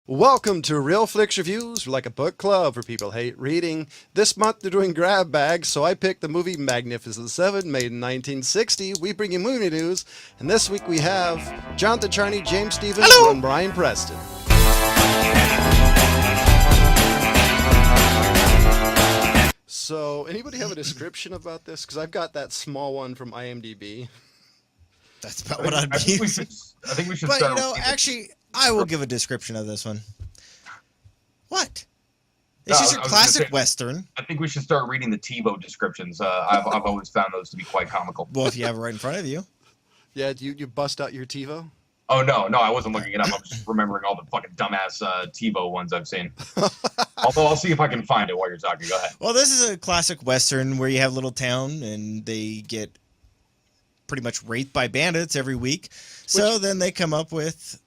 Welcome to Real Flix Reviews. We're like a book club for people who hate reading. This month they're doing grab bags, so I picked the movie Magnificent Seven, made in 1960. We bring you movie news, and this week we have Jonathan Charney, James Stevens, Hello. and Brian Preston. So, anybody have a description about this? Because I've got that small one from IMDb. That's about what I'd I think we be. should. I think we should But start. actually, I will give a description of this one. What? No, It's just I a was classic gonna say- Western. I think we should start reading the TiVo descriptions. I've always found those to be quite comical. Well, if you have it right in front of you. Yeah, you bust out your TiVo? Oh no, I wasn't looking it up. I was just remembering all the fucking dumbass TiVo ones I've seen. Although I'll see if I can find it while you're talking. Go ahead. Well, this is a classic Western where you have a little town and they get pretty much raped by bandits every week. So then they come up with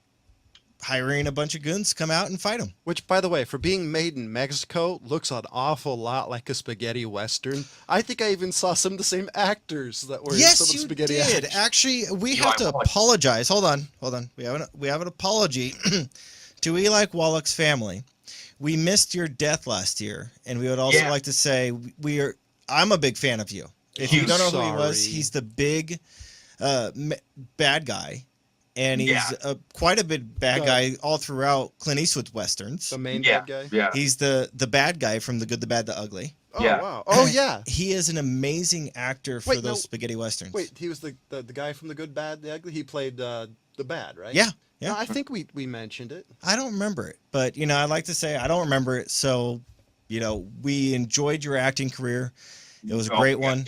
hiring a bunch of goons to come out and fight them. Which, by the way, for being made in Mexico, looks an awful lot like a spaghetti western. I think I even saw some of the same actors that were in some Yes, of the you spaghetti did. action. Actually, we No, have I to apologize. Hold on. We have an apology to Eli Wallach's family. We missed your death last year, and we would also like to say I'm a big fan of you. If you don't know who he was, Sorry. he's the big bad guy, and he's quite a big bad guy all throughout Clint Eastwood's westerns. The main Yeah, bad guy? yeah. He's the bad guy from The Good, the Bad, the Ugly. Oh, Yeah. wow. Oh, yeah. He is an amazing actor for Wait, those no. spaghetti westerns. Wait, he was the guy from The Good, Bad, the Ugly? He played the bad, right? Yeah. No, I think we mentioned it. I don't remember it, but I'd like to say I don't remember it. So, we enjoyed your acting career. It was a great one.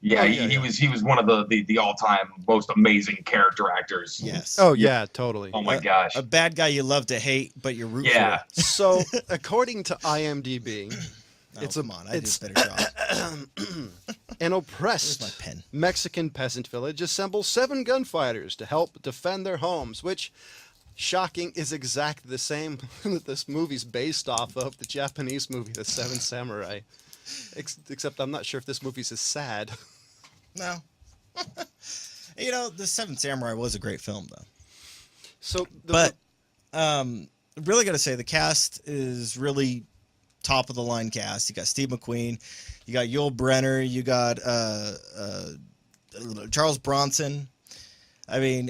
Yeah, Oh, he was one of the all-time most amazing character actors. Yes. Oh, yeah, totally. Oh my gosh. A bad guy you love to hate, but you root Yeah. for. So, according to IMDb, It's come on, I did it's- a better job. an Where's oppressed my pen? Mexican peasant village assembles 7 gunfighters to help defend their homes, which, shocking, is exactly the same that this movie's based off of, the Japanese movie, The Seven Samurai. Except I'm not sure if this movie's as sad. No. The Seven Samurai was a great film, though. So, But really got to say the cast is really top of the line cast. You got Steve McQueen, you got Yul Brenner, you got Charles Bronson. I mean,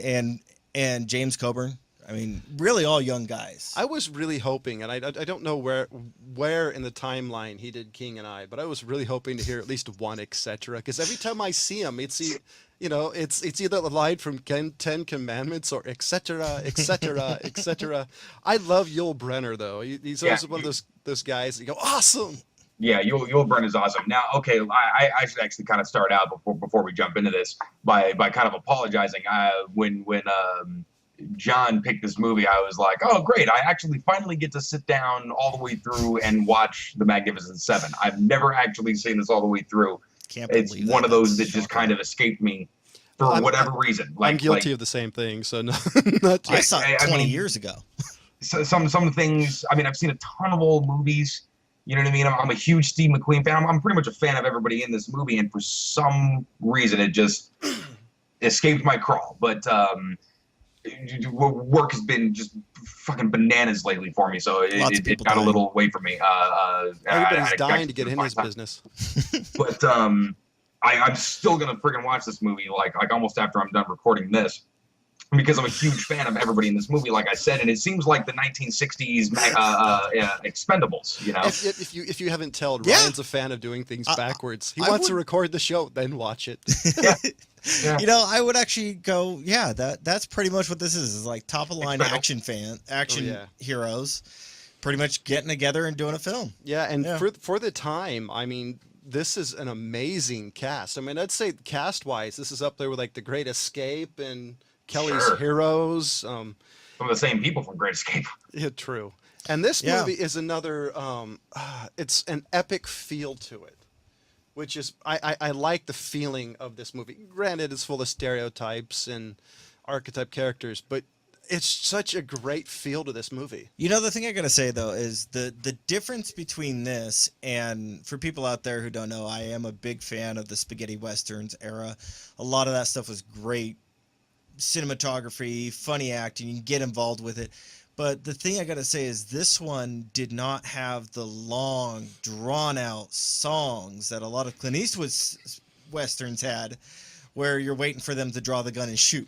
and James Coburn. I mean, really all young guys. I was really hoping, and I don't know where in the timeline he did King and I, but I was really hoping to hear at least one etc. Because every time I see him, it's either a line from Ten Commandments or etc. etc. etc. I love Yul Brenner though. He's always one of those guys that you go awesome. Yeah, Yul Brynner is awesome. Now, okay, I should actually kind of start out before we jump into this by kind of apologizing. When John picked this movie, I was like, oh, great. I actually finally get to sit down all the way through and watch The Magnificent Seven. I've never actually seen this all the way through. Can't It's believe one of those that That's just shocking. kind of escaped me for whatever reason. I'm guilty of the same thing, so not I saw it I 20 mean- years ago. So some things. I mean, I've seen a ton of old movies. You know what I mean? I'm a huge Steve McQueen fan. I'm pretty much a fan of everybody in this movie, and for some reason, it just escaped my crawl. But work has been just fucking bananas lately for me, so Lots of it people got a dying. little away from me. Everybody's dying to get in his business. business. But I'm still gonna friggin' watch this movie like almost after I'm done recording this, because I'm a huge fan of everybody in this movie, like I said, and it seems like the 1960s Expendables, you know. If you haven't told, Yeah. Ryan's a fan of doing things backwards. He I wants to would- record the show, then watch it. Yeah. I would actually go, that's pretty much what this is like top of the line Expendables. action yeah. heroes pretty much getting together and doing a film. Yeah, and Yeah. for the time, I mean, this is an amazing cast. I mean, I'd say cast-wise, this is up there with like The Great Escape and Kelly's Sure. Heroes. Some of the same people from Great Escape. Yeah, true. And this Yeah. movie is another. It's an epic feel to it, which is I like the feeling of this movie. Granted, it's full of stereotypes and archetype characters, but it's such a great feel to this movie. The thing I gotta say though is the difference between this and, for people out there who don't know, I am a big fan of the spaghetti westerns era. A lot of that stuff was great cinematography, funny acting. You can get involved with it. But the thing I got to say is this one did not have the long, drawn-out songs that a lot of Clint Eastwood's westerns had, where you're waiting for them to draw the gun and shoot.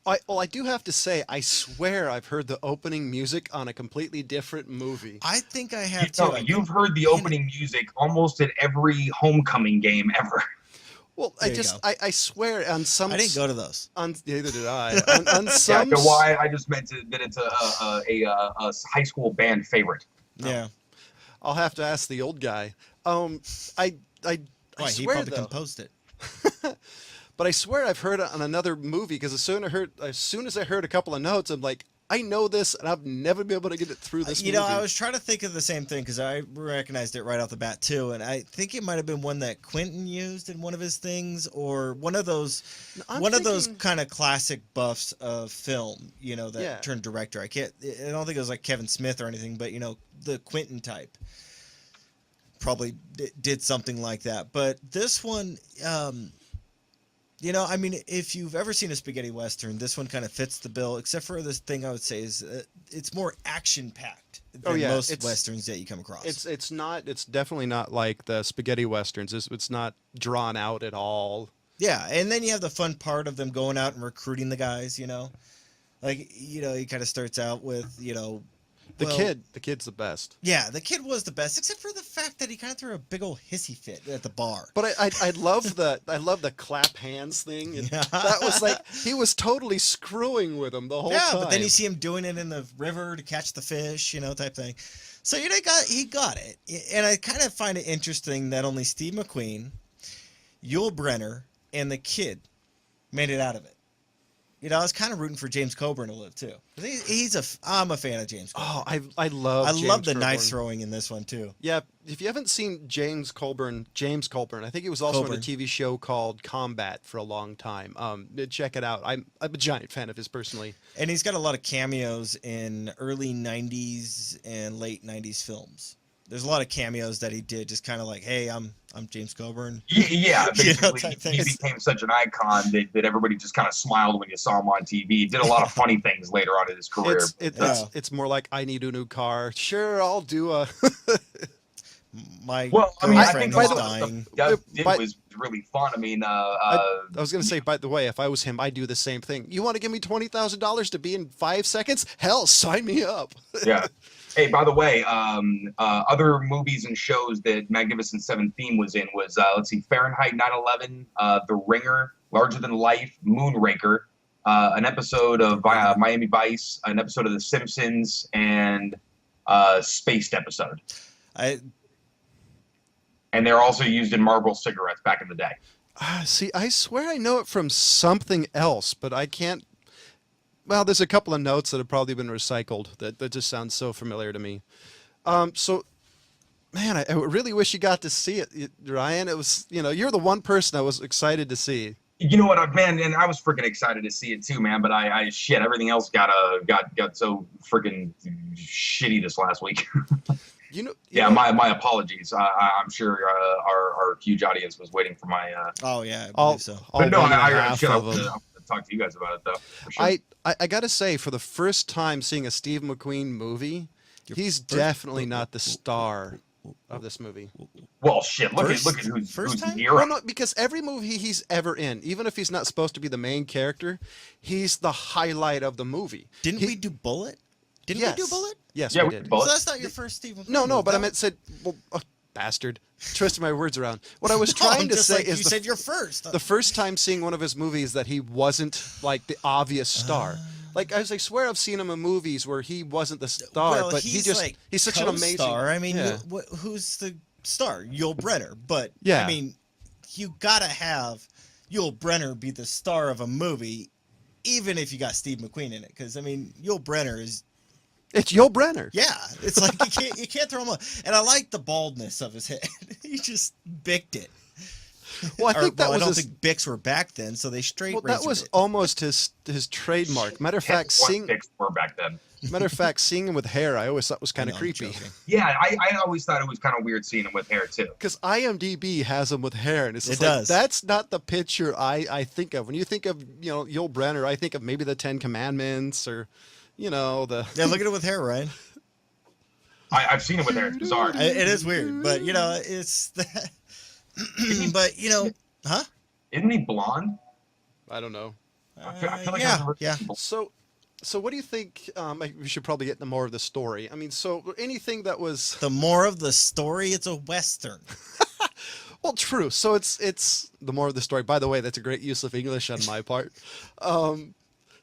I do have to say, I swear I've heard the opening music on a completely different movie. I think I have too. You've heard the opening music almost at every homecoming game ever. Well, I swear on some. I didn't go to those. Neither did I. On some. Yeah, why I just meant that it's a high school band favorite. Yeah. I'll have to ask the old guy. I Why, swear he probably though. composed it. But I swear I've heard it on another movie because as soon as I heard a couple of notes, I'm like, I know this, and I've never been able to get it through this movie. I was trying to think of the same thing because I recognized it right off the bat too, and I think it might have been one that Quentin used in one of his things, or one of those kind of classic buffs of film, that turned director. I don't think it was like Kevin Smith or anything, but the Quentin type probably did something like that. But this one, if you've ever seen a spaghetti western, this one kind of fits the bill, except for this thing I would say is it's more action-packed than most westerns that you come across. It's definitely not like the spaghetti westerns. It's not drawn out at all. Yeah, and then you have the fun part of them going out and recruiting the guys, he kind of starts out with, The kid's the best. Yeah, the kid was the best, except for the fact that he kind of threw a big old hissy fit at the bar. But I love the clap hands thing. And that was like he was totally screwing with him the whole time. Yeah, but then you see him doing it in the river to catch the fish, type thing. So he got it, and I kind of find it interesting that only Steve McQueen, Yul Brynner, and the kid made it out of it. I was kind of rooting for James Coburn to live too. I'm a fan of James Coburn. Oh, I love the knife throwing in this one too. Yeah, if you haven't seen James Coburn, I think he was also in a TV show called Combat for a long time. Check it out. I'm a giant fan of his personally. And he's got a lot of cameos in early '90s and late '90s films. There's a lot of cameos that he did, just kind of like, hey, I'm James Coburn. Yeah, basically, he became such an icon that everybody just kind of smiled when you saw him on TV. He did a lot of funny things later on in his career. It's more like, I need a new car. Sure, I'll do a... I think by the way, it was really fun. I mean, I was going to say, by the way, if I was him, I'd do the same thing. You want to give me $20,000 to be in 5 seconds? Hell, sign me up. Yeah. Hey, by the way, other movies and shows that Magnificent Seven theme was in was, let's see, Fahrenheit 9/11, The Ringer, Larger Than Life, Moonraker, an episode of Miami Vice, an episode of The Simpsons, and Spaced episode. And they're also used in Marlboro cigarettes back in the day. See, I swear I know it from something else, but I can't. Well, there's a couple of notes that have probably been recycled that just sound so familiar to me. So, man, I really wish you got to see it, Ryan. It was, you're the one person I was excited to see. You know what, man, and I was freaking excited to see it too, man. But everything else got so freaking shitty this last week. My apologies. I'm sure our huge audience was waiting for my. Oh yeah, I believe so. But no, I want to talk to you guys about it though. For sure. I gotta say, for the first time seeing a Steve McQueen movie, he's definitely not the star of this movie. Well, shit. Look at who's here. Well, no, because every movie he's ever in, even if he's not supposed to be the main character, he's the highlight of the movie. Didn't we do Bullet? We do Bullet? Yes, yeah, we did. So that's not your first Steve McQueen movie. No, but I meant bastard. Twisted my words around. What I was trying to say is you said you're first. The first time seeing one of his movies that he wasn't like the obvious star. Like I swear I've seen him in movies where he wasn't the star, but he's such an amazing star. I mean, who's the star? Yul Brynner. But yeah. I mean, you gotta have Yul Brynner be the star of a movie, even if you got Steve McQueen in it. Because I mean, Yul Brynner is. It's Yul Brynner. Yeah, it's like you can't throw him off. And I like the baldness of his head. He just bicked it. Well, I think I don't think Bics were back then, so they straight. Well, that was almost his trademark. Matter of fact, Bics were back then. Matter of fact, seeing him with hair, I always thought was kind of creepy. Yeah, I always thought it was kind of weird seeing him with hair too. Because IMDb has him with hair, and it does. That's not the picture I think of. When you think of Yul Brynner, I think of maybe the Ten Commandments or. you know, the Yeah, look at it with hair, Ryan. I've seen it with hair. It's bizarre. It is weird, but you know, it's that. But you know, huh? Isn't he blonde? I don't know. I feel like Yeah, I've never yeah. seen blonde. So what do you think? We should probably get into more of the story. I mean, so anything that was The more of the story, it's a western. well, true. So it's the more of the story. By the way, that's a great use of English on my part.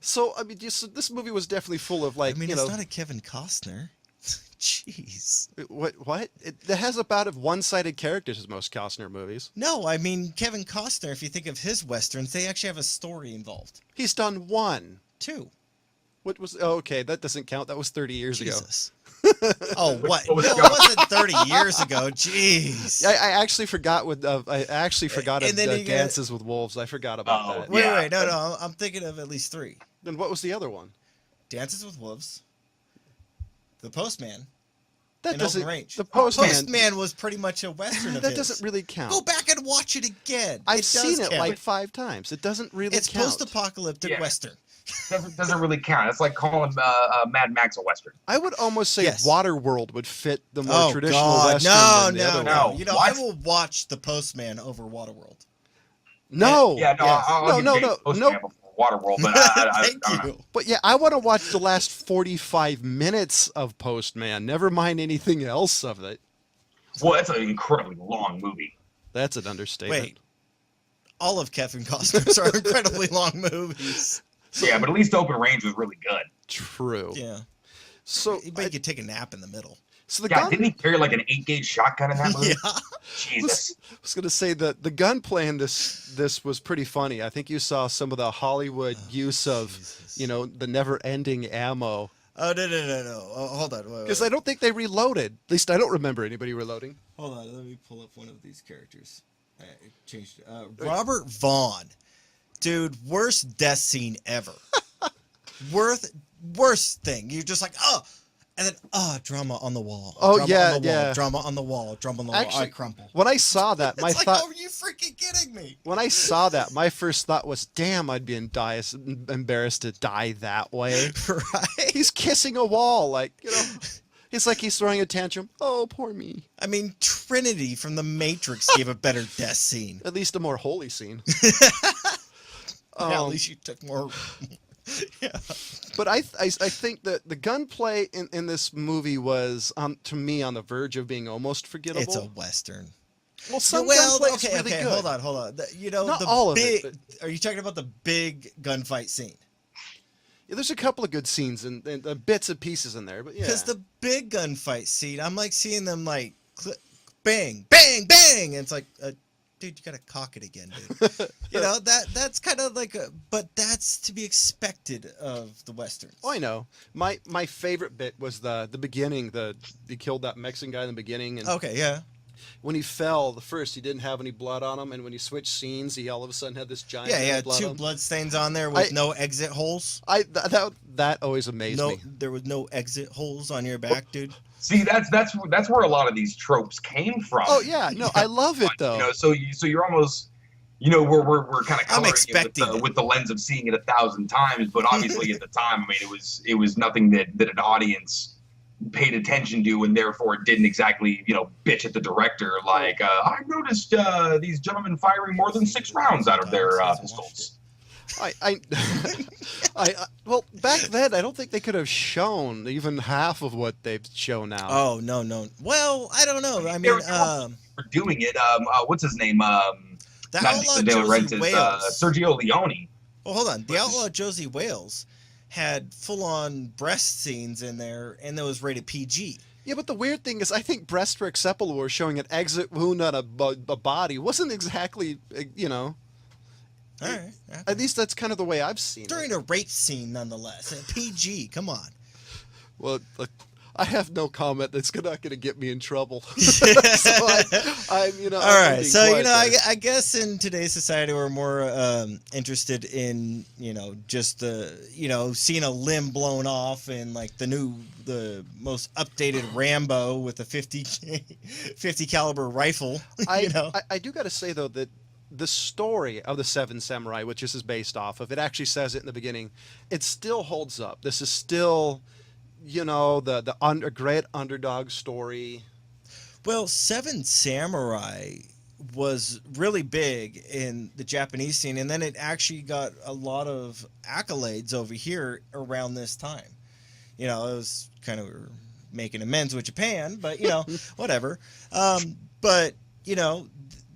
So I mean, this movie was definitely full of like, I mean, you it's know, not a Kevin Costner. Jeez. what it has about of one-sided characters as most Costner movies. No, I mean Kevin Costner. If you think of his westerns, they actually have a story involved. He's done one. Two. What was? Oh, okay, that doesn't count. That was 30 years ago. Jesus. Oh, what? What was No, the it other- wasn't 30 years ago. Jeez. I actually forgot what I actually forgot And of then you get- Dances with Wolves. I forgot about Oh, that. Wait, Yeah. wait, no. I'm thinking of at least three. Then what was the other one? Dances with Wolves. The Postman. That and doesn't. Open Range. The Postman. Postman was pretty much a western of that his. doesn't really count. Go back and watch it again. I've It does seen it count. like 5 times. It doesn't really It's count. post-apocalyptic Yeah. western. Doesn't really count. It's like calling Mad Max a western. I would almost say Yes. Waterworld would fit the more Oh traditional God, western no, than the no, other no. one. one. You know, What? I will watch The Postman over Waterworld. No. Yeah, no, Yes. I'll No, give no, Jake Postman no. before Waterworld, but I Thank don't know. you. But yeah, I want to watch the last 45 minutes of Postman. Never mind anything else of it. Well, that's an incredibly long movie. That's an understatement. Wait. All of Kevin Costner's are incredibly long movies. Yeah, but at least Open Range was really good. True. Yeah. So, But you could take a nap in the middle. so the Yeah, gun. didn't he carry like an 8-gauge shotgun in that movie? Yeah. Jesus. I was gonna say that the gunplay in this was pretty funny. I think you saw some of the Hollywood use of, Jesus. you know, the never-ending ammo. Oh, no. Oh, hold on. Wait, Because I don't think they reloaded. At least I don't remember anybody reloading. Hold on. Let me pull up one of these characters. I changed it. Robert Vaughn. Dude, worst death scene ever. Worst thing. You're just like, oh. And then, drama on the wall. Oh, drama yeah, on the wall, yeah. Drama on the wall. Drama on the wall. I Actually, crumple. when I saw that, my It's like, thought. oh, are you freaking kidding me? When I saw that, my first thought was, "Damn, I'd be embarrassed to die that way." Right? He's kissing a wall, like, you know. It's like he's throwing a tantrum. Oh, poor me. I mean, Trinity from The Matrix gave a better death scene. At least a more holy scene. At least you took more. Yeah. But I think that the gunplay in this movie was, to me, on the verge of being almost forgettable. It's a western. Well, some Well, gunplay is okay, really okay, good. hold on. You know, Not the all of big. it, Are you talking about the big gunfight scene? Yeah, there's a couple of good scenes and bits and pieces in there, but yeah. Because the big gunfight scene, I'm like seeing them like bang, bang, bang, and it's like, dude, you gotta cock it again, dude. You know that's kind of like but that's to be expected of the westerns. Oh, I know. My favorite bit was the beginning. He killed that Mexican guy in the beginning, and Okay, yeah. when he fell, the first he didn't have any blood on him, and when he switched scenes, he all of a sudden had this giant Yeah, yeah, blood two on him. blood stains on there with I- no exit holes. That always amazed No, me. there was no exit holes on your back, dude. See, that's where a lot of these tropes came from. Oh yeah, no, I love it though. You know, so you're almost, you know, we're kind of I'm coloring expecting it it. with the lens of seeing it 1,000 times, but obviously at the time, I mean, it was nothing that an audience paid attention to, and therefore it didn't exactly, you know, bitch at the director like, I noticed these gentlemen firing more than 6 rounds out of their pistols. Well, back then I don't think they could have shown even half of what they've shown now. Oh no. Well, I don't know. I They mean, were for doing it. What's his name? the Not outlaw Nick De Josie Laurentiis, Wales. Sergio Leone. Well, hold on. The outlaw Josie Wales had full-on breast scenes in there, and that was rated PG. Yeah, but the weird thing is, I think breast for Sepulchre were showing an exit wound on a body wasn't exactly, you know. All right. Yeah. At least that's kind of the way I've seen it. During a rape scene, nonetheless. PG. Come on. Well, I have no comment. That's not going to get me in trouble. So I'm, you know. All I'm right. being So, you quiet know, there. I guess in today's society, we're more interested in, you know, just seeing a limb blown off and like the most updated Rambo with a 50 caliber rifle. You know. I do got to say though that the story of the Seven Samurai, which this is based off of, it actually says it in the beginning. It still holds up. This is still, a great underdog story. Well, Seven Samurai was really big in the Japanese scene, and then it actually got a lot of accolades over here around this time. It was kind of making amends with Japan, but whatever. But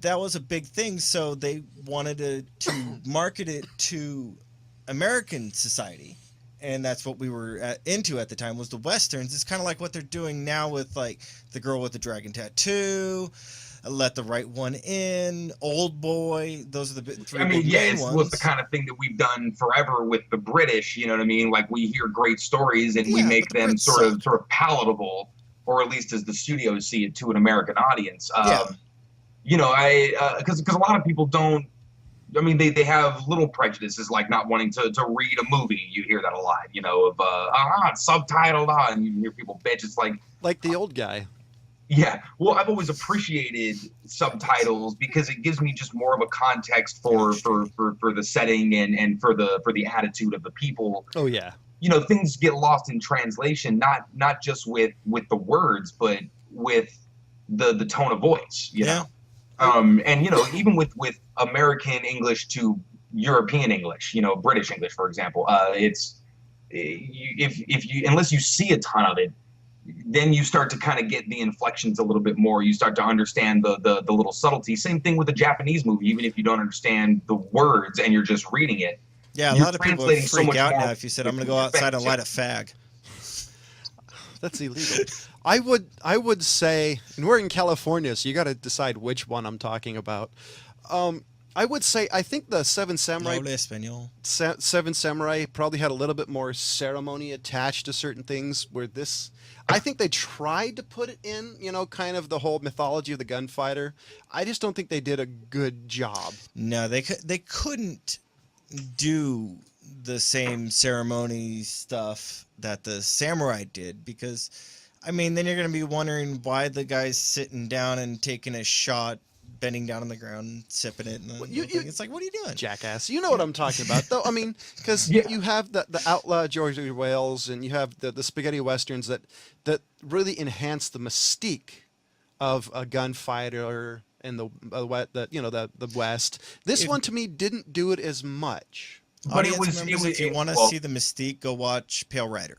that was a big thing, so they wanted to market it to American society, and that's what we were into at the time, was the westerns. It's kind of like what they're doing now with like The Girl with the Dragon Tattoo, Let the Right One In, Old Boy. Those are the three main ones. It was the kind of thing that we've done forever with the British. You know what I mean? Like, we hear great stories and we make them sort of palatable, or at least as the studios see it, to an American audience. Because a lot of people don't. I mean, they have little prejudices, like not wanting to read a movie. You hear that a lot, it's subtitled, and you hear people bitch. It's like the old guy. Yeah, well, I've always appreciated subtitles because it gives me just more of a context for the setting and for the attitude of the people. Oh yeah. Things get lost in translation, not just with the words, but with the tone of voice. And even with American English to European English, British English, for example, it's if you unless you see a ton of it, then you start to kind of get the inflections a little bit more. You start to understand the little subtleties. Same thing with a Japanese movie, even if you don't understand the words and you're just reading it. Yeah, a lot of people would freak out now if you said, "I'm going to go outside and light a fag." That's illegal. I would say, and we're in California, so you got to decide which one I'm talking about. I would say I think the Seven Samurai. No Espanol. Seven Samurai probably had a little bit more ceremony attached to certain things. Where this, I think they tried to put it in, kind of the whole mythology of the gunfighter. I just don't think they did a good job. No, they couldn't do the same ceremony stuff that the samurai did, because then you're going to be wondering why the guy's sitting down and taking a shot, bending down on the ground and sipping it, and it's like, what are you doing, jackass? You know what I'm talking about, though. Because you have the outlaw George Wales, and you have the spaghetti westerns that really enhance the mystique of a gunfighter in the West. This one to me didn't do it as much. But if you want to see the mystique, go watch Pale Rider.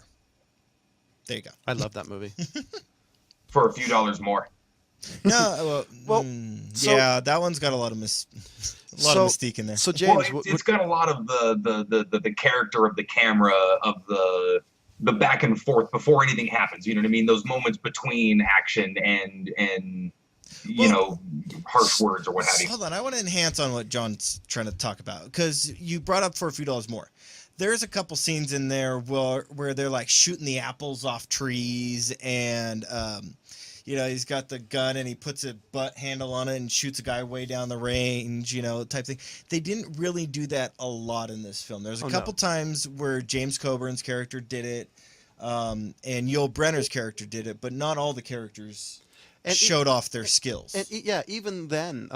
There you go. I love that movie. For a few dollars more. No, that one's got a lot of mystique in there. So James, it's got a lot of the character of the camera, of the back and forth before anything happens. You know what I mean? Those moments between action and harsh words or what have you. Hold on, I want to enhance on what John's trying to talk about, because you brought up For a Few Dollars More. There's a couple scenes in there where they're like shooting the apples off trees, and he's got the gun and he puts a butt handle on it and shoots a guy way down the range, type thing. They didn't really do that a lot in this film. There's a couple times where James Coburn's character did it, and Yul Brynner's character did it, but not all the characters showed off their skills. And even then,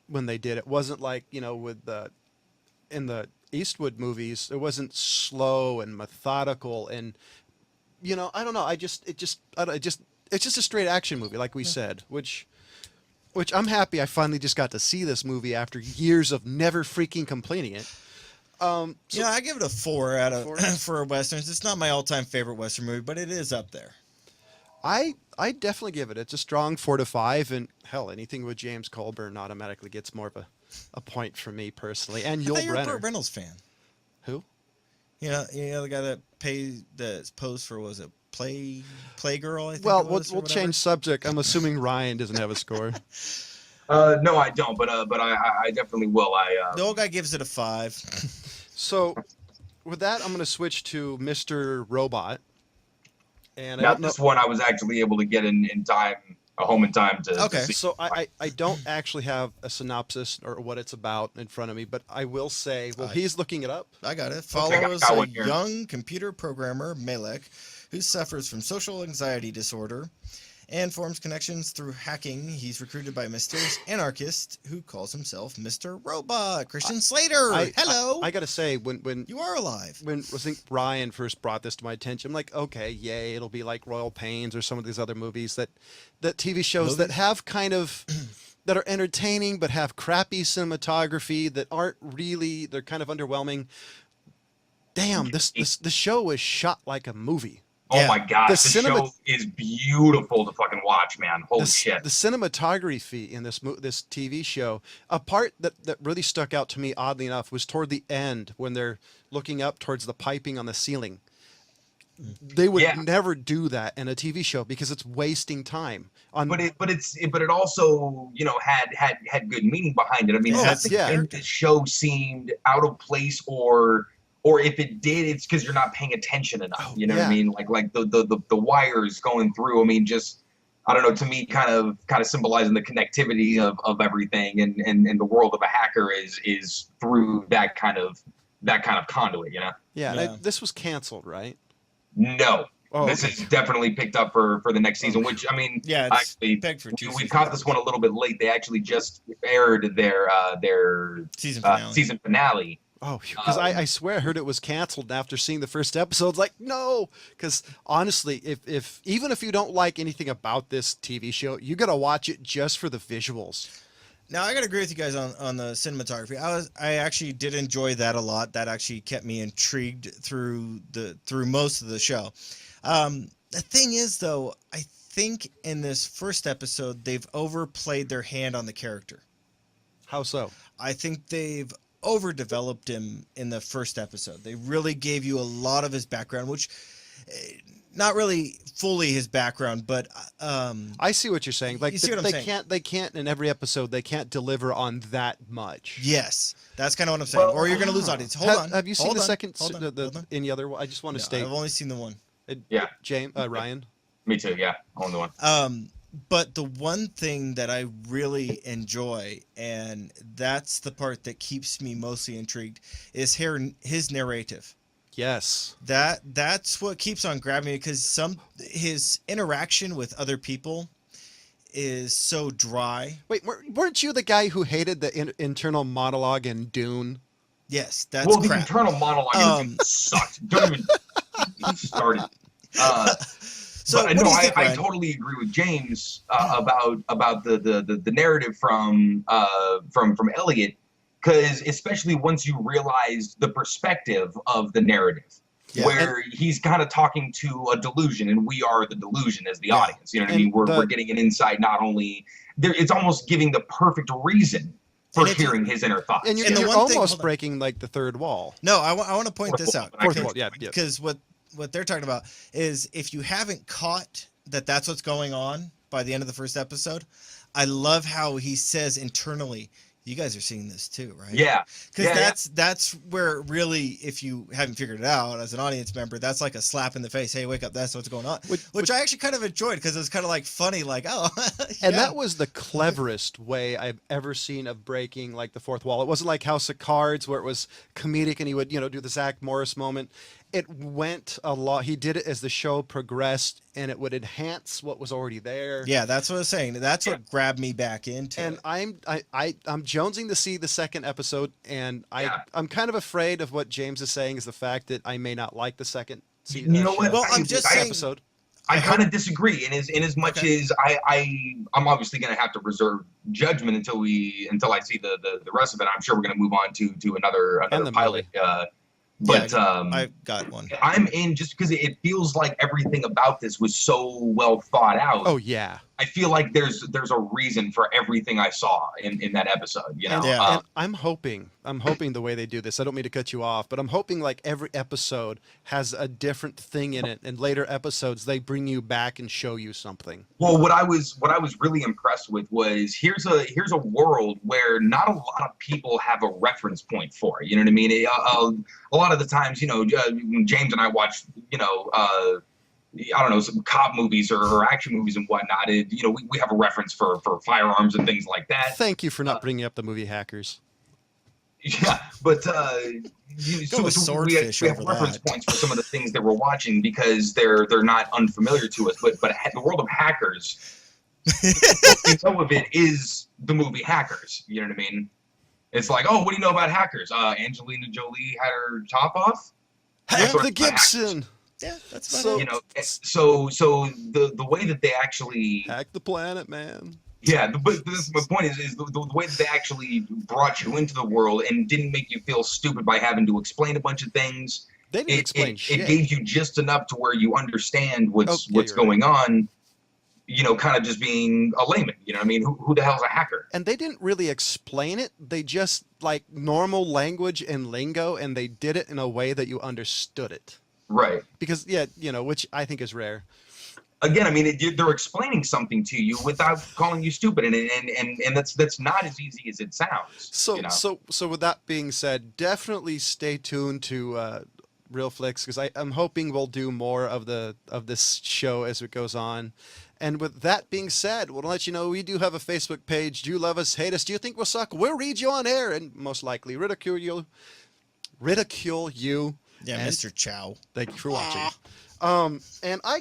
when they did it, wasn't like with in the Eastwood movies, it wasn't slow and methodical, and I don't know. It's just a straight action movie, like we said, which I'm happy I finally just got to see this movie after years of never freaking complaining it. I give it a 4 for westerns. It's not my all-time favorite western movie, but it is up there. I definitely give it. It's a strong 4 to 5, and hell, anything with James Coburn automatically gets more of a point for me personally. And Yul Brynner. You're a Burt Reynolds fan. Who? The guy that posed for, was it Playgirl? I think. Well, we'll change subject. I'm assuming Ryan doesn't have a score. No, I don't, but I definitely will. The old guy gives it a 5. So, with that, I'm going to switch to Mr. Robot. And now, this one I was actually able to get in time, home in time to see. So I don't actually have a synopsis or what it's about in front of me, but I will say, he's looking it up. I got it. Follows a young computer programmer, Malek, who suffers from social anxiety disorder and forms connections through hacking. He's recruited by a mysterious anarchist who calls himself Mr. Robot. Christian Slater, hello. I gotta say, when you are alive. When I think Ryan first brought this to my attention, I'm like, okay, yay, it'll be like Royal Pains or some of these other movies that TV shows that have kind of that are entertaining but have crappy cinematography that aren't really, they're kind of underwhelming. Damn, the show is shot like a movie. Oh my god, the show is beautiful to fucking watch, man. Holy shit. The cinematography in this TV show, a part that really stuck out to me, oddly enough, was toward the end when they're looking up towards the piping on the ceiling. They would never do that in a TV show because it's wasting time. But it also, you know, had good meaning behind it. I mean, the show seemed out of place, or if it did, it's because you're not paying attention enough. You know what I mean? Like the wires going through. I mean, just, I don't know. To me, kind of symbolizing the connectivity of everything, and the world of a hacker is through that kind of conduit. You know? Yeah. This was canceled, right? No. This is definitely picked up for the next season, which, I mean, actually, pegged for 2 seasons. We caught this one a little bit late. They actually just aired their season finale. Oh, because I swear I heard it was canceled after seeing the first episode. Like, no, because honestly, if even if you don't like anything about this TV show, you got to watch it just for the visuals. Now, I got to agree with you guys on the cinematography. I actually did enjoy that a lot. That actually kept me intrigued through most of the show. The thing is, though, I think in this first episode, they've overplayed their hand on the character. How so? I think they've overdeveloped him in the first episode. They really gave you a lot of his background, which not really fully his background, but I see what you're saying. Like, you see what I'm saying? They can't in every episode, they can't deliver on that much. Yes, that's kind of what I'm saying. Or you're going to lose audience. Hold on. Have you seen the second any other one? I just want to state. I've only seen the one. James, Ryan. Me too. Yeah, only the one. But the one thing that I really enjoy, and that's the part that keeps me mostly intrigued, is his narrative. Yes. That's what keeps on grabbing me, because his interaction with other people is so dry. Wait, weren't you the guy who hated the internal monologue in Dune? Yes, that's crap. The internal monologue in Dune sucked. Don't even start it. So but no, I totally agree with James about the narrative from Elliot, because especially once you realize the perspective of the narrative, where he's kind of talking to a delusion, and we are the delusion as the audience. You know what I mean? We're getting an insight. Not only there, it's almost giving the perfect reason for hearing his inner thoughts. And you're almost breaking like the third wall. No, I want to point this out. Fourth wall, because what they're talking about is, if you haven't caught that's what's going on by the end of the first episode, I love how he says internally, you guys are seeing this too, right? Yeah. Because that's where, really, if you haven't figured it out as an audience member, that's like a slap in the face. Hey, wake up, that's what's going on. Which I actually kind of enjoyed, because it was kind of like funny, like, oh. And that was the cleverest way I've ever seen of breaking like the fourth wall. It wasn't like House of Cards where it was comedic and he would, do the Zach Morris moment. It went a lot. He did it as the show progressed, and it would enhance what was already there. Yeah, that's what I was saying. That's what grabbed me back into it. And I'm jonesing to see the second episode, and I'm kind of afraid of what James is saying is the fact that I may not like the second season. You know what? Well, I'm just saying. Episode. I kind of disagree, in as much as I'm obviously going to have to reserve judgment until I see the rest of it. I'm sure we're going to move on to another pilot. But I got one. I'm in just because it feels like everything about this was so well thought out. Oh yeah. I feel like there's a reason for everything I saw in that episode. And I'm hoping the way they do this, I don't mean to cut you off, but I'm hoping like every episode has a different thing in it, and later episodes they bring you back and show you something. Well, what I was really impressed with was here's a world where not a lot of people have a reference point for it. You know what I mean? A lot of the times, when James and I watch, I don't know, some cop movies or action movies and whatnot. We have a reference for firearms and things like that. Thank you for not bringing up the movie Hackers. Yeah, but Go with Swordfish we have over reference that. points for some of the things that we're watching because they're not unfamiliar to us. But the world of Hackers, what we know of it is the movie Hackers. You know what I mean? It's like, oh, what do you know about Hackers? Angelina Jolie had her top off. Hack Sort the of about Hackers. Gibson. Yeah, that's about So it. You know, so the way that they actually hack the planet, man. yeah, but my point is the way that they actually brought you into the world and didn't make you feel stupid by having to explain a bunch of things. They didn't explain shit. It gave you just enough to where you understand what's you're going on. You know, kind of just being a layman. You know what I mean? Who the hell's a hacker? And they didn't really explain it. They just like normal language and lingo, and they did it in a way that you understood it. Right. Because which I think is rare. Again, I mean, they're explaining something to you without calling you stupid, and that's not as easy as it sounds. So you know? so with that being said, definitely stay tuned to Real Flix, because I'm hoping we'll do more of this show as it goes on. And with that being said, we'll let you know we do have a Facebook page. Do you love us, hate us? Do you think we'll suck? We'll read you on air and most likely ridicule you. Yeah, and Mr. Chow. thank you for watching. And I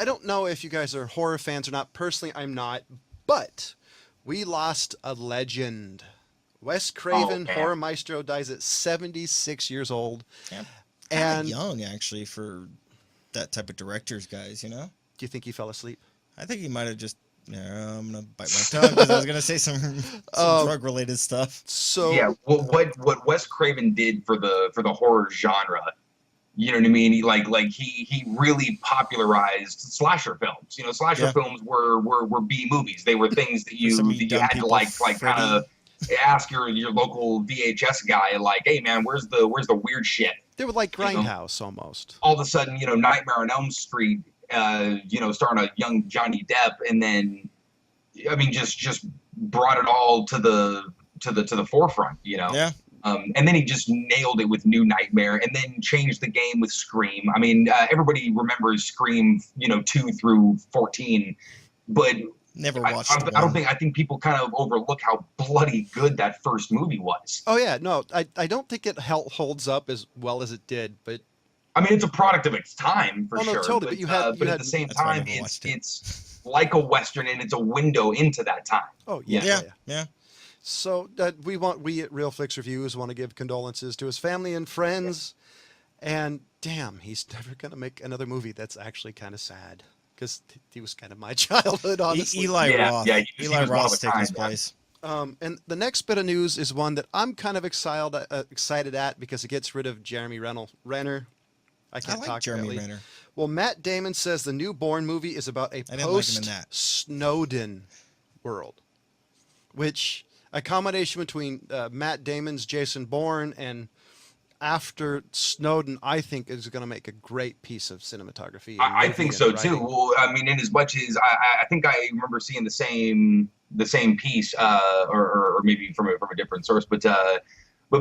don't know if you guys are horror fans or not. Personally, I'm not. But we lost a legend. Wes Craven, horror maestro, dies at 76 years old. Yeah, and young, actually, for that type of directors, guys, you know? Do you think he fell asleep? I think he might have just... No, I'm going to bite my tongue because I was going to say some drug-related stuff. So yeah, well, what Wes Craven did for the horror genre, you know what I mean? He really popularized slasher films. You know, slasher films were B movies. They were things that you had to like kind of ask your local VHS guy, like, hey man, where's the weird shit? they were like Grindhouse almost. All of a sudden, you know, Nightmare on Elm Street, starring a young Johnny Depp, and then, I mean, just brought it all to the forefront, you know. Yeah. And then he just nailed it with New Nightmare, and then changed the game with Scream. I mean, everybody remembers Scream, 2 through 14, but Never watched I think people kind of overlook how bloody good that first movie was. Oh yeah, no, I don't think it holds up as well as it did, but I mean, it's a product of its time for no, sure. totally. But But you had at the same That's why I time, never watched it. it's like a Western, and it's a window into that time. oh Yeah. So we at Real Flix Reviews want to give condolences to his family and friends, and damn, he's never gonna make another movie. That's actually kind of sad because he was kind of my childhood, honestly. Eli Roth. Yeah, he Eli was one of Roth's a taking his kind, yeah. place. And the next bit of news is one that I'm kind of excited at because it gets rid of Jeremy Renner. I I can't like talk Jeremy really. Renner. Well, Matt Damon says the new Bourne movie is about a I didn't like him in that. post-Snowden world, which a combination between Matt Damon's Jason Bourne and after Snowden, I think is going to make a great piece of cinematography. I think so too. Well, I mean, in as much as I think I remember seeing the same piece, or maybe from a different source, but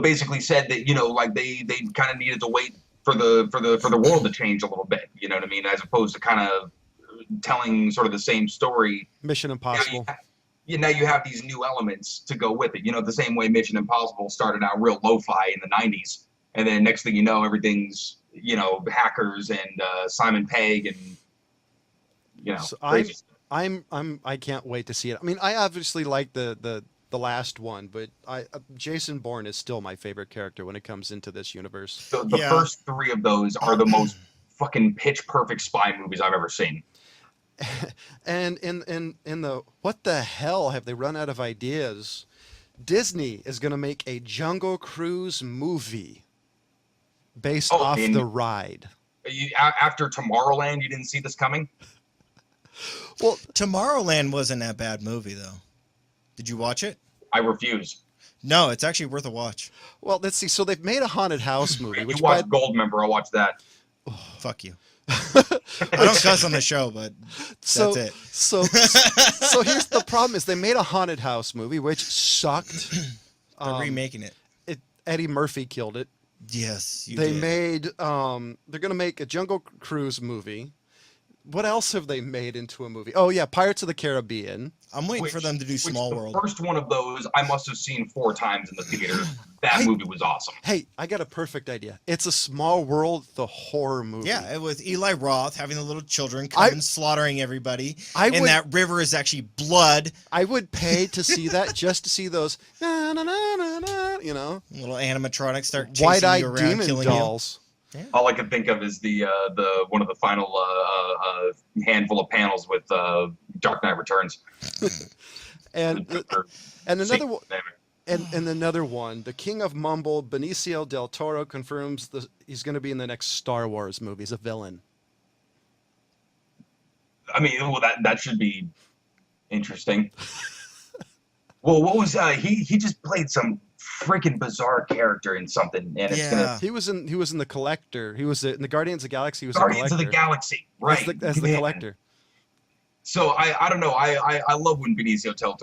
basically said that they kind of needed to wait for the world to change a little bit. You know what I mean? As opposed to kind of telling sort of the same story. Mission Impossible. Now you have these new elements to go with it. The same way Mission Impossible started out real lo-fi in the 90s. And then next thing you know, everything's, hackers and Simon Pegg and, So crazy. I can't wait to see it. I mean, I obviously like the last one, but Jason Bourne is still my favorite character when it comes into this universe. The first three of those are the most fucking pitch perfect spy movies I've ever seen. And in the what the hell have they run out of ideas? Disney is going to make a Jungle Cruise movie based off the ride. After Tomorrowland, you didn't see this coming? Well, Tomorrowland wasn't that bad movie, though. Did you watch it? I refuse. No, it's actually worth a watch. Well, let's see. So they've made a haunted house movie. You Which watch Goldmember, I'll watch that. Fuck you. I don't cuss on the show, but that's it. So here's the problem: is they made a haunted house movie which sucked. They're remaking it. Eddie Murphy killed it. Yes, They made they're gonna make a Jungle Cruise movie. what else have they made into a movie? Oh yeah, Pirates of the Caribbean. I'm waiting for them to do Small the World. First one of those I must have seen 4 times in the theater. That movie was awesome. Hey, I got a perfect idea. It's a Small World, the horror movie. Yeah, with Eli Roth having the little children come and slaughtering everybody. And that river is actually blood. I would pay to see that, just to see those, na, na, na, na, na, you know, little animatronics start chasing wide-eyed you around, demon killing dolls. you. Yeah. All I can think of is the one of the final handful of panels with Dark Knight Returns. and another one. And another one, the King of Mumble, Benicio del Toro confirms he's going to be in the next Star Wars movie as a villain. I mean, well, that should be interesting. Well, what was he just played some freaking bizarre character in something, and it's gonna. He was in the Collector. He was in the Guardians of the Galaxy. He was Guardians of the Galaxy, right? As the Collector. So I don't know. I love when Benicio del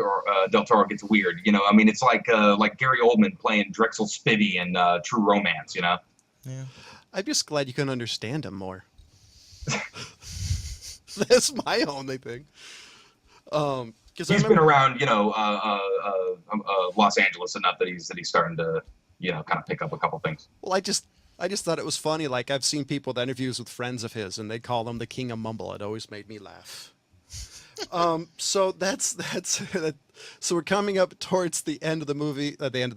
Toro gets weird. You know, I mean, it's like Gary Oldman playing Drexel Spivey in True Romance. You know. Yeah. I'm just glad you can understand him more. That's my only thing. Because he's been around, you know, Los Angeles enough that he's starting to, you know, kind of pick up a couple things. Well, I just thought it was funny. Like, I've seen people with interviews with friends of his, and they call him the King of Mumble. It always made me laugh. So that's so we're coming up towards the end of the movie, the end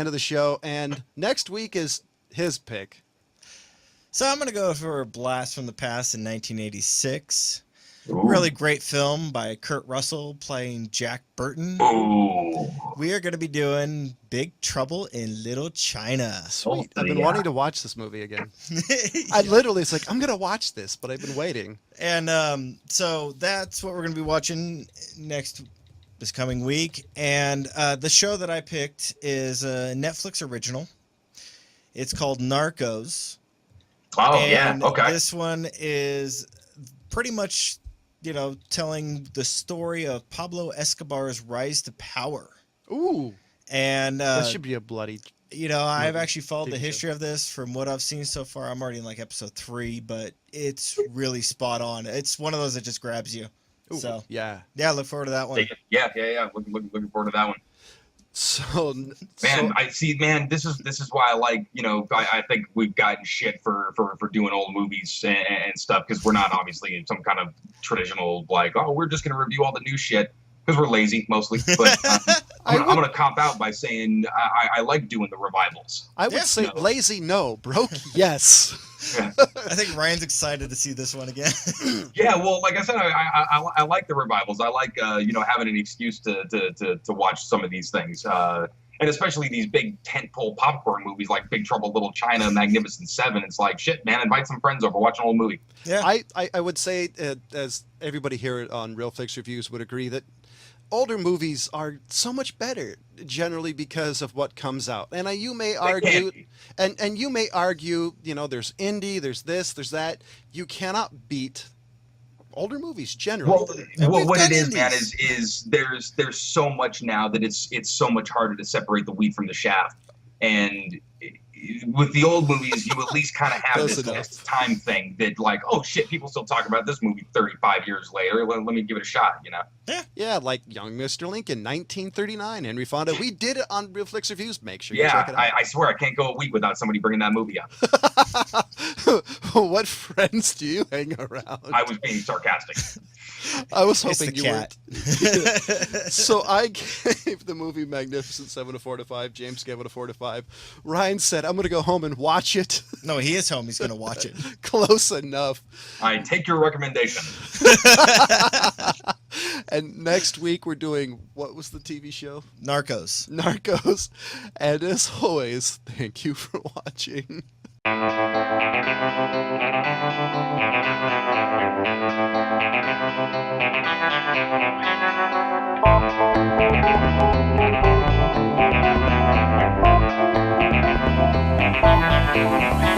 of the show, and next week is his pick. So I'm gonna go for a blast from the past in 1986. Ooh. Really great film by Kurt Russell playing Jack Burton. Ooh. We are going to be doing Big Trouble in Little China. Sweet. I've been wanting to watch this movie again. I literally, it's like, I'm going to watch this, but I've been waiting. And so that's what we're going to be watching this coming week. And the show that I picked is a Netflix original. It's called Narcos. Oh, and yeah. Okay. This one is pretty much, you know, telling the story of Pablo Escobar's rise to power. Ooh. And this should be a bloody. You know, I've actually followed the history of this from what I've seen so far. I'm already in like episode 3, but it's really spot on. It's one of those that just grabs you. Ooh, so yeah, look forward to that one. Yeah. Looking forward to that one. So man, this is why I like, you know, I think we've gotten shit for doing old movies and stuff, because we're not obviously in some kind of traditional like, oh, we're just gonna review all the new shit, because we're lazy mostly. But I'm gonna cop out by saying I like doing the revivals. I would say lazy no, broke yes. Yeah. I think Ryan's excited to see this one again. Yeah, well, like I said, I like the revivals. I like you know, having an excuse to watch some of these things, and especially these big tentpole popcorn movies like Big Trouble in Little China, Magnificent Seven. It's like, shit, man, invite some friends over, watch an old movie. Yeah, I would say, as everybody here on Real Flix Reviews would agree, that older movies are so much better generally because of what comes out. And you may argue, and you may argue, you know, there's indie, there's this, there's that. You cannot beat older movies generally. Well, what it is, man, is there's so much now that it's so much harder to separate the wheat from the chaff. And with the old movies, you at least kind of have this time thing that, like, oh shit, people still talk about this movie 35 years later. Let me give it a shot, you know? Yeah, like Young Mr. Lincoln, 1939, Henry Fonda. We did it on Real Flix Reviews. Make sure you check it out. I swear I can't go a week without somebody bringing that movie up. What friends do you hang around? I was being sarcastic. I was hoping you cat. weren't. So I gave the movie Magnificent Seven a 4 out of 5. James gave it a 4 out of 5. Ryan said, I'm going to go home and watch it. No, he is home. He's going to watch it. Close enough. I take your recommendation. And next week we're doing, what was the TV show? Narcos. And as always, thank you for watching. Thank you.